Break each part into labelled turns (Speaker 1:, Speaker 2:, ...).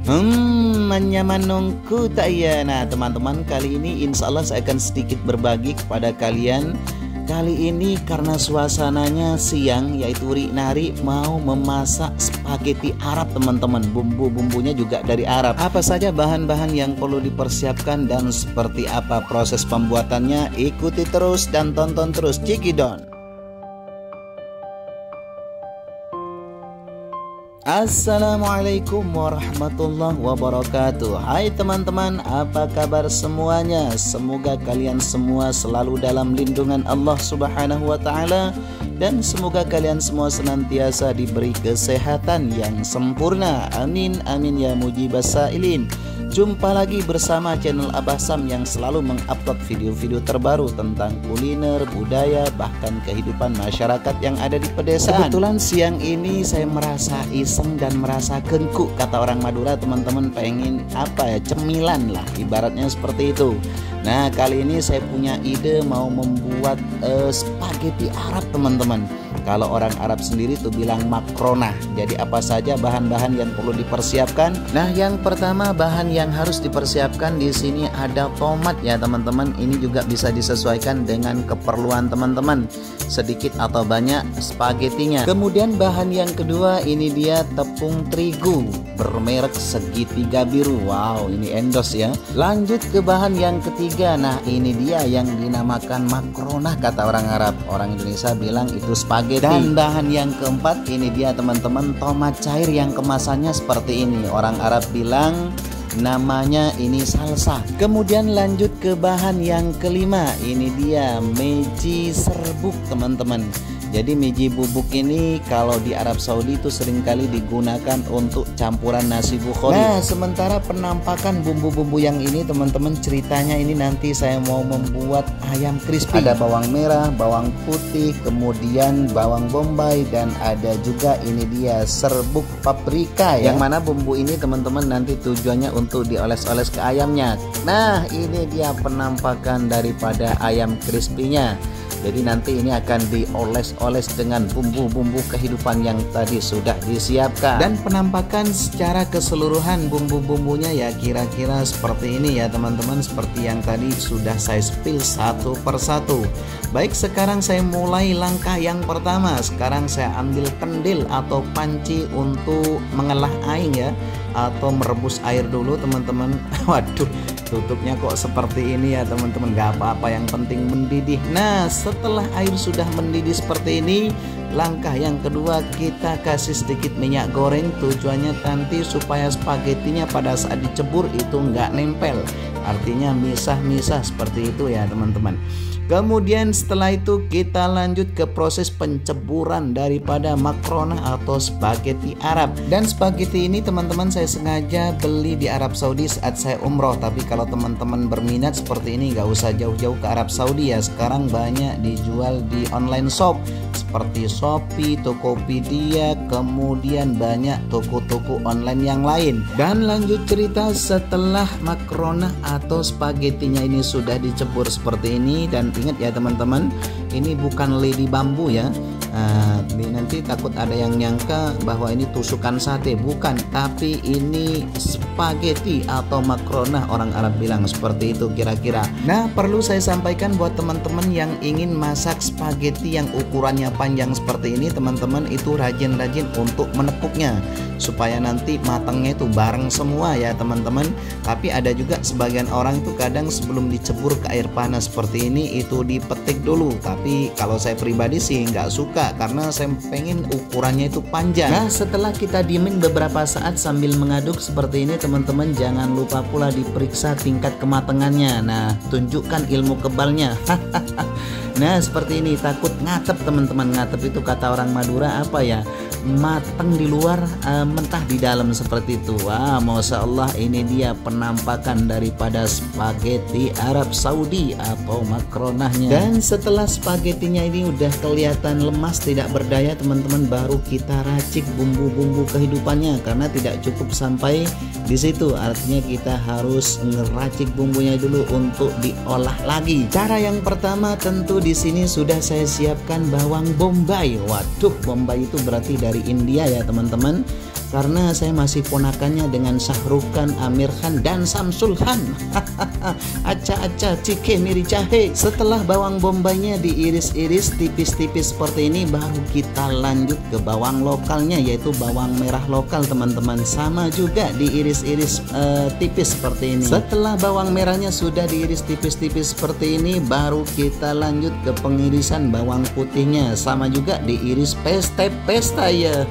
Speaker 1: Menyamanungku tak ya. Nah teman-teman, kali ini insya Allah saya akan sedikit berbagi kepada kalian. Kali ini karena suasananya siang, yaitu Rik-Nari mau memasak spaghetti Arab teman-teman. Bumbu-bumbunya juga dari Arab. Apa saja bahan-bahan yang perlu dipersiapkan dan seperti apa proses pembuatannya? Ikuti terus dan tonton terus. Cikidon. Assalamualaikum warahmatullahi wabarakatuh. Hai teman-teman, apa kabar semuanya? Semoga kalian semua selalu dalam lindungan Allah Subhanahu wa ta'ala, dan semoga kalian semua senantiasa diberi kesehatan yang sempurna. Amin amin ya mujibas sa'ilin. Jumpa lagi bersama channel Abah Sam yang selalu mengupload video-video terbaru tentang kuliner, budaya, bahkan kehidupan masyarakat yang ada di pedesaan. Kebetulan siang ini saya merasa iseng dan merasa kengkuk, kata orang Madura teman-teman, pengen apa ya, cemilan lah ibaratnya seperti itu. Nah kali ini saya punya ide mau membuat spaghetti Arab teman-teman. Kalau orang Arab sendiri tuh bilang makronah. Jadi apa saja bahan-bahan yang perlu dipersiapkan? Nah, yang pertama bahan yang harus dipersiapkan di sini ada tomat ya teman-teman. Ini juga bisa disesuaikan dengan keperluan teman-teman, sedikit atau banyak spagettinya. Kemudian bahan yang kedua ini dia tepung terigu bermerek segitiga biru. Wow, ini endos ya. Lanjut ke bahan yang ketiga. Nah, ini dia yang dinamakan makronah kata orang Arab. Orang Indonesia bilang itu spaghetti. Dan bahan yang keempat ini dia teman-teman, tomat cair yang kemasannya seperti ini. Orang Arab bilang namanya ini salsa. Kemudian lanjut ke bahan yang kelima. Ini dia meji serbuk teman-teman. Jadi meji bubuk ini kalau di Arab Saudi itu seringkali digunakan untuk campuran nasi bukhari. Nah, sementara penampakan bumbu-bumbu yang ini teman-teman, ceritanya ini nanti saya mau membuat ayam crispy. Ada bawang merah, bawang putih, kemudian bawang bombay, dan ada juga ini dia serbuk paprika ya. Yang mana bumbu ini teman-teman nanti tujuannya untuk dioles-oles ke ayamnya. Nah, ini dia penampakan daripada ayam crispy-nya. Jadi nanti ini akan dioles-oles dengan bumbu-bumbu kehidupan yang tadi sudah disiapkan. Dan penampakan secara keseluruhan bumbu-bumbunya ya kira-kira seperti ini ya teman-teman. Seperti yang tadi sudah saya spill satu persatu. Baik, sekarang saya mulai langkah yang pertama. Sekarang saya ambil kendil atau panci untuk mengelah air ya, atau merebus air dulu teman-teman. Waduh, tutupnya kok seperti ini ya teman-teman. Gak apa-apa, yang penting mendidih. Nah, setelah air sudah mendidih seperti ini, langkah yang kedua kita kasih sedikit minyak goreng. Tujuannya nanti supaya spagettinya pada saat dicebur itu nggak nempel, artinya misah-misah seperti itu ya teman-teman. Kemudian setelah itu kita lanjut ke proses penceburan daripada makronah atau spaghetti Arab. Dan spaghetti ini teman-teman saya sengaja beli di Arab Saudi saat saya umroh. Tapi kalau teman-teman berminat seperti ini gak usah jauh-jauh ke Arab Saudi ya. Sekarang banyak dijual di online shop seperti Shopee, Tokopedia, kemudian banyak toko-toko online yang lain. Dan lanjut cerita, setelah makronah atau spagettinya ini sudah dicebur seperti ini, dan ingat ya teman-teman, ini bukan lidi bambu ya. Nanti takut ada yang nyangka bahwa ini tusukan sate, bukan, tapi ini spaghetti atau makronah, orang Arab bilang seperti itu kira-kira. Nah, perlu saya sampaikan buat teman-teman yang ingin masak spaghetti yang ukurannya panjang seperti ini, teman-teman itu rajin-rajin untuk menekuknya supaya nanti matangnya itu bareng semua ya teman-teman. Tapi ada juga sebagian orang itu kadang sebelum dicebur ke air panas seperti ini itu dipetik dulu. Tapi kalau saya pribadi sih nggak suka, karena saya pengen ukurannya itu panjang. Nah, setelah kita diemin beberapa saat sambil mengaduk seperti ini teman-teman, jangan lupa pula diperiksa tingkat kematangannya. Nah, tunjukkan ilmu kebalnya. Nah, seperti ini, takut ngatep teman-teman. Ngatep itu kata orang Madura apa ya? Matang di luar, mentah di dalam, seperti itu. Wah, masya Allah, ini dia penampakan daripada spaghetti Arab Saudi atau makronahnya. Dan setelah spagettinya ini udah kelihatan lemas, tidak berdaya teman-teman, baru kita racik bumbu-bumbu kehidupannya. Karena tidak cukup sampai di situ, artinya kita harus ngeracik bumbunya dulu untuk diolah lagi. Cara yang pertama tentu di sini sudah saya siapkan bawang bombay. Waduh, bombay itu berarti dari India ya teman-teman. karena saya masih ponakannya dengan Syahrukh Khan, Amir Khan, dan Samsul Khan. Aca-aca cike miri jahe. Setelah bawang bombaynya diiris-iris tipis-tipis seperti ini, baru kita lanjut ke bawang lokalnya, yaitu bawang merah lokal teman-teman. Sama juga diiris-iris tipis seperti ini. Setelah bawang merahnya sudah diiris tipis-tipis seperti ini, baru kita lanjut ke pengirisan bawang putihnya. Sama juga diiris pesta ya.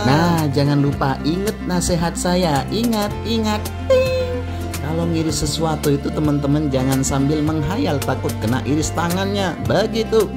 Speaker 1: Nah, jangan lupa ingat nasihat saya. Ingat. Kalau ngiris sesuatu itu teman-teman jangan sambil menghayal, takut kena iris tangannya. Begitu.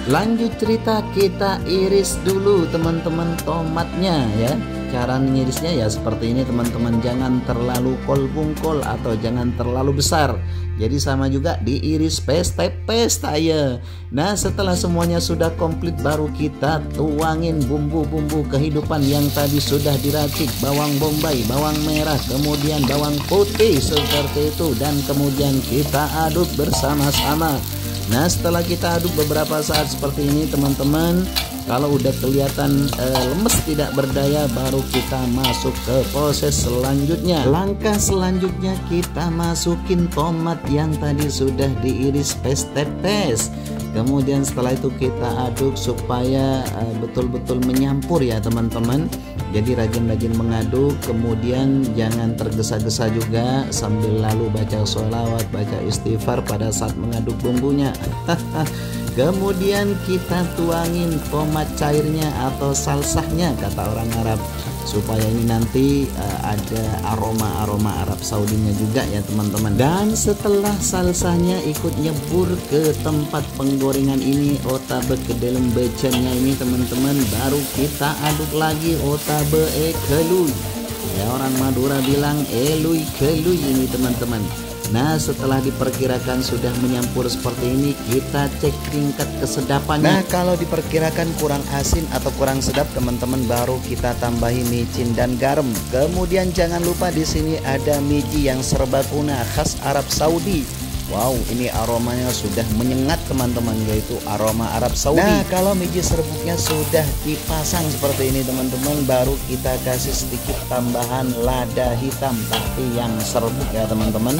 Speaker 1: Lanjut cerita, kita iris dulu teman-teman tomatnya ya. Cara ngirisnya ya seperti ini teman-teman, jangan terlalu kol-bungkol atau jangan terlalu besar. Jadi sama juga diiris pesta ya. Nah, setelah semuanya sudah komplit, baru kita tuangin bumbu-bumbu kehidupan yang tadi sudah diracik. Bawang bombay, bawang merah, kemudian bawang putih seperti itu. Dan kemudian kita aduk bersama-sama. Nah, setelah kita aduk beberapa saat seperti ini teman-teman, kalau udah kelihatan lemes tidak berdaya, baru kita masuk ke proses selanjutnya. Langkah selanjutnya kita masukin tomat yang tadi sudah diiris pes. Kemudian setelah itu kita aduk supaya betul-betul menyampur ya teman-teman. Jadi rajin-rajin mengaduk, kemudian jangan tergesa-gesa juga sambil lalu baca sholawat, baca istighfar pada saat mengaduk bumbunya. Kemudian kita tuangin tomat cairnya atau salsahnya kata orang Arab, supaya ini nanti ada aroma Arab Saudinya juga ya teman-teman. Dan setelah salsanya ikut nyebur ke tempat penggorengan ini, otabe ke dalam becennya ini teman-teman, baru kita aduk lagi otabe keluy. Ya, orang Madura bilang eluy keluy ini teman-teman. Nah, setelah diperkirakan sudah menyampur seperti ini, kita cek tingkat kesedapannya. Nah, kalau diperkirakan kurang asin atau kurang sedap teman-teman, baru kita tambahi micin dan garam. Kemudian jangan lupa di sini ada miji yang serbaguna khas Arab Saudi. Wow, ini aromanya sudah menyengat teman-teman, yaitu aroma Arab Saudi. Nah, kalau miji serbuknya sudah dipasang seperti ini teman-teman, baru kita kasih sedikit tambahan lada hitam, tapi yang serbuk ya teman-teman.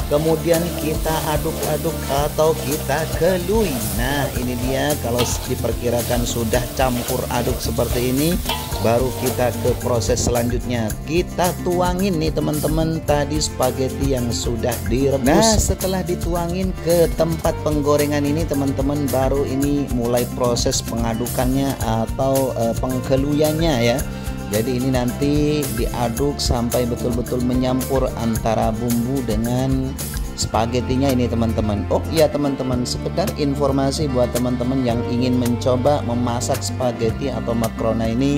Speaker 1: Kemudian kita aduk-aduk atau kita keluy. Nah, ini dia, kalau diperkirakan sudah campur aduk seperti ini, baru kita ke proses selanjutnya. Kita tuangin nih teman-teman tadi spaghetti yang sudah direbus. Nah, setelah dituangin ke tempat penggorengan ini teman-teman, baru ini mulai proses pengadukannya atau pengkeluyannya ya. Jadi ini nanti diaduk sampai betul-betul menyampur antara bumbu dengan spagettinya ini teman-teman. Oh iya teman-teman, sekedar informasi buat teman-teman yang ingin mencoba memasak spaghetti atau makaroni ini,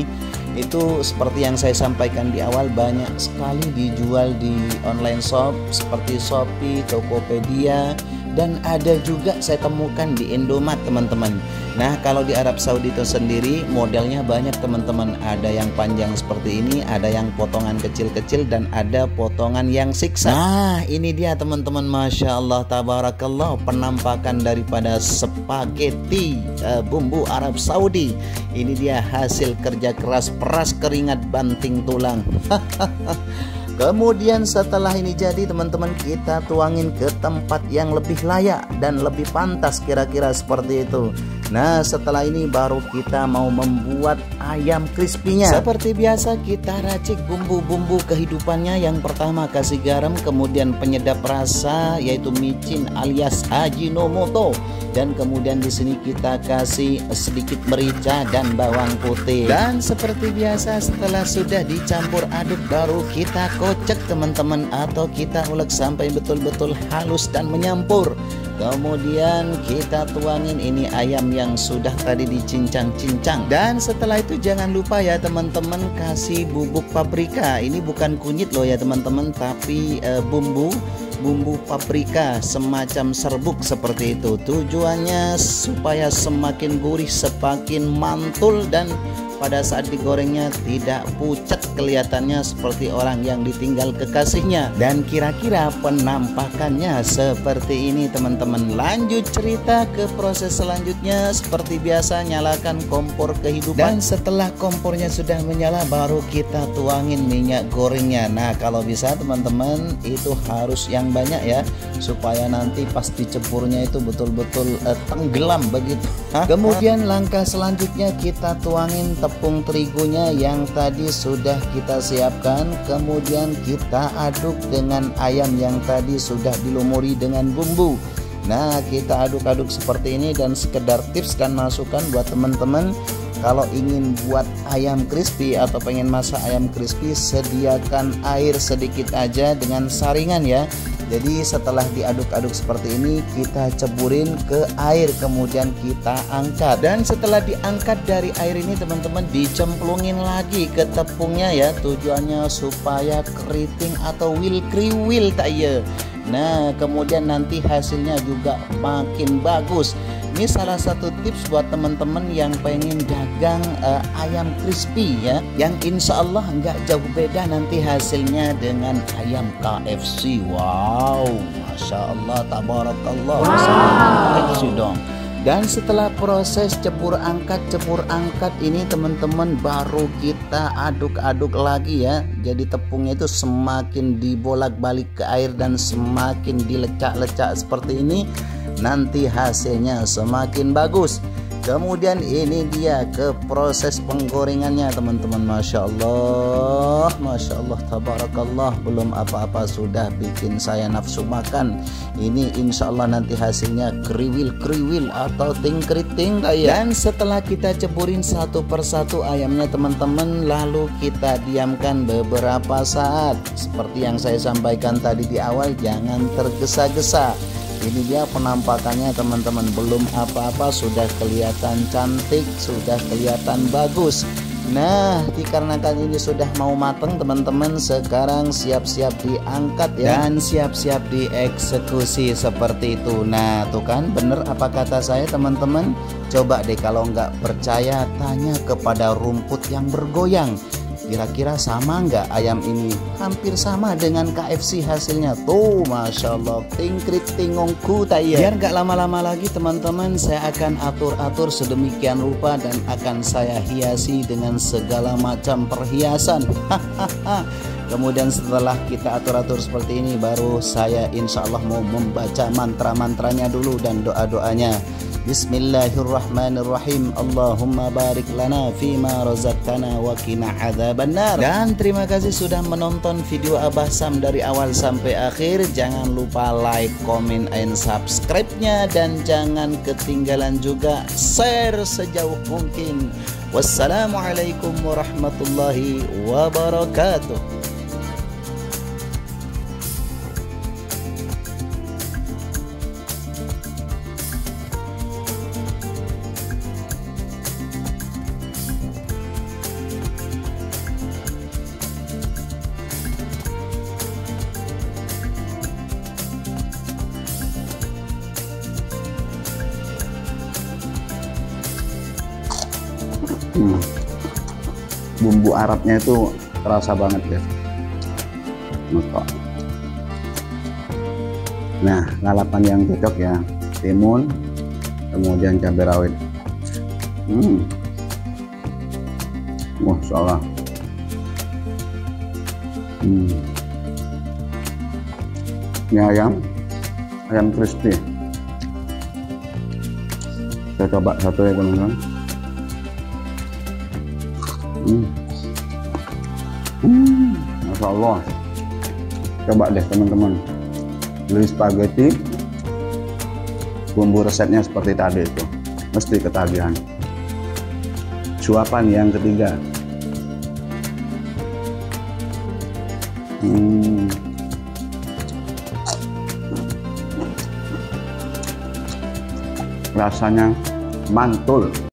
Speaker 1: itu seperti yang saya sampaikan di awal, banyak sekali dijual di online shop seperti Shopee, Tokopedia, dan ada juga saya temukan di Indomaret teman-teman. Nah, kalau di Arab Saudi itu sendiri modelnya banyak teman-teman, ada yang panjang seperti ini, ada yang potongan kecil-kecil, dan ada potongan yang siksa. Nah, ini dia teman-teman, Masya Allah tabarakallah, penampakan daripada spaghetti bumbu Arab Saudi. Ini dia hasil kerja keras, peras keringat banting tulang. Kemudian setelah ini jadi teman-teman, kita tuangin ke tempat yang lebih layak dan lebih pantas, kira-kira seperti itu. Nah, setelah ini baru kita mau membuat ayam crispy-nya. Seperti biasa kita racik bumbu-bumbu kehidupannya. Yang pertama kasih garam, kemudian penyedap rasa yaitu micin alias Ajinomoto, dan kemudian di sini kita kasih sedikit merica dan bawang putih. Dan seperti biasa setelah sudah dicampur aduk, baru kita kocek teman-teman, atau kita ulek sampai betul-betul halus dan menyampur. Kemudian kita tuangin ini ayam yang sudah tadi dicincang-cincang. Dan setelah itu jangan lupa ya teman-teman, kasih bubuk paprika. Ini bukan kunyit loh ya teman-teman, tapi bumbu paprika semacam serbuk seperti itu. Tujuannya supaya semakin gurih, semakin mantul, dan pada saat digorengnya tidak pucat kelihatannya seperti orang yang ditinggal kekasihnya. Dan kira-kira penampakannya seperti ini teman-teman. Lanjut cerita ke proses selanjutnya. Seperti biasa nyalakan kompor kehidupan, dan setelah kompornya sudah menyala baru kita tuangin minyak gorengnya. Nah kalau bisa teman-teman itu harus yang banyak ya, supaya nanti pas diceburnya itu betul-betul tenggelam begitu. Kemudian langkah selanjutnya kita tuangin tepung terigunya yang tadi sudah kita siapkan. Kemudian kita aduk dengan ayam yang tadi sudah dilumuri dengan bumbu. Nah kita aduk-aduk seperti ini. Dan sekedar tips dan masukan buat teman-teman, kalau ingin buat ayam crispy atau pengen masak ayam crispy, sediakan air sedikit aja dengan saringan ya. Jadi setelah diaduk-aduk seperti ini kita ceburin ke air, kemudian kita angkat. Dan setelah diangkat dari air ini teman-teman, dicemplungin lagi ke tepungnya ya. Tujuannya supaya keriting atau kriwil tak ya. Nah kemudian nanti hasilnya juga makin bagus. Ini salah satu tips buat teman-teman yang pengen dagang ayam crispy ya, yang insya Allah nggak jauh beda nanti hasilnya dengan ayam KFC. Wow, Masya Allah, tabarakallah. KFC dong. Dan setelah proses cebur angkat ini teman-teman, baru kita aduk-aduk lagi ya. Jadi tepungnya itu semakin dibolak-balik ke air dan semakin dilecak-lecak seperti ini, nanti hasilnya semakin bagus. Kemudian ini dia ke proses penggorengannya teman-teman. Masya Allah, Masya Allah, tabarakallah. Belum apa-apa sudah bikin saya nafsu makan. Ini insya Allah nanti hasilnya kriwil atau ting-kriting kayak. Dan setelah kita ceburin satu persatu ayamnya teman-teman, lalu kita diamkan beberapa saat. Seperti yang saya sampaikan tadi di awal, jangan tergesa-gesa. Ini dia penampakannya teman-teman, belum apa-apa sudah kelihatan cantik, sudah kelihatan bagus. Nah dikarenakan ini sudah mau mateng teman-teman, sekarang siap-siap diangkat ya, dan siap-siap dieksekusi seperti itu. Nah tuh kan bener apa kata saya teman-teman. Coba deh kalau nggak percaya tanya kepada rumput yang bergoyang. Kira-kira sama nggak ayam ini? Hampir sama dengan KFC hasilnya. Tuh Masya Allah, tingongku taya. Biar nggak lama-lama lagi teman-teman, saya akan atur-atur sedemikian rupa dan akan saya hiasi dengan segala macam perhiasan. Kemudian setelah kita atur-atur seperti ini, baru saya insya Allah mau membaca mantra-mantranya dulu dan doa-doanya. Bismillahirrahmanirrahim. Allahumma barik lana fima razaqtana wa qina adzabannar. Dan terima kasih sudah menonton video Abah Sam dari awal sampai akhir. Jangan lupa like, comment, and subscribe-nya, dan jangan ketinggalan juga share sejauh mungkin. Wassalamualaikum warahmatullahi wabarakatuh.
Speaker 2: Bumbu Arabnya itu terasa banget guys. Nah lalapan yang cocok ya, timun, kemudian cabai rawit. Masya Allah. Ini ayam crispy. Saya coba satu ya teman-teman. Masya Allah. Coba deh teman-teman, beli spaghetti, bumbu resepnya seperti tadi itu, mesti ketagihan. Suapan yang ketiga. Rasanya mantul.